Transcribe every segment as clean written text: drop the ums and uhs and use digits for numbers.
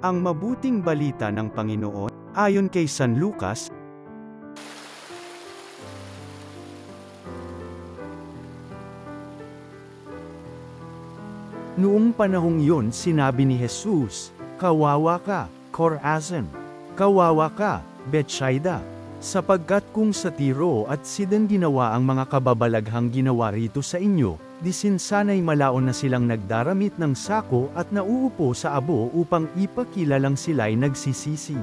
Ang mabuting balita ng Panginoon, ayon kay San Lucas. Noong panahong yun sinabi ni Jesus, "Kawawa ka, Chorazin! Kawawa ka, Betsaida! Sapagkat kung sa Tiro at Sidon ginawa ang mga kababalaghang ginawa rito sa inyo, di sana'y malaon na silang nagdaramit ng sako at nauupo sa abo upang ipakilalang sila'y nagsisisi.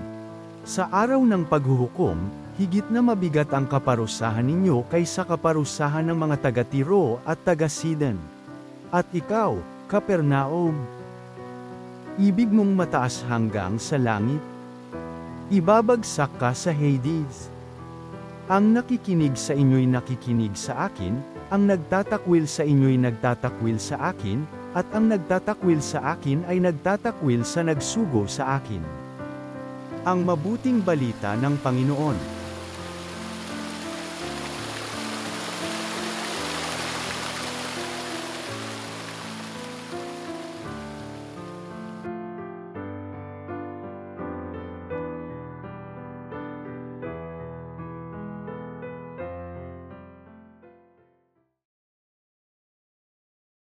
Sa araw ng paghuhukom, higit na mabigat ang kaparusahan ninyo kaysa kaparusahan ng mga taga-Tiro at taga-Sidon. At ikaw, Capernaum, ibig mong mataas hanggang sa langit? Ibabagsak ka sa Hades. Ang nakikinig sa inyo'y nakikinig sa akin, ang nagtatakwil sa inyo'y nagtatakwil sa akin, at ang nagtatakwil sa akin ay nagtatakwil sa nagsugo sa akin." Ang mabuting balita ng Panginoon.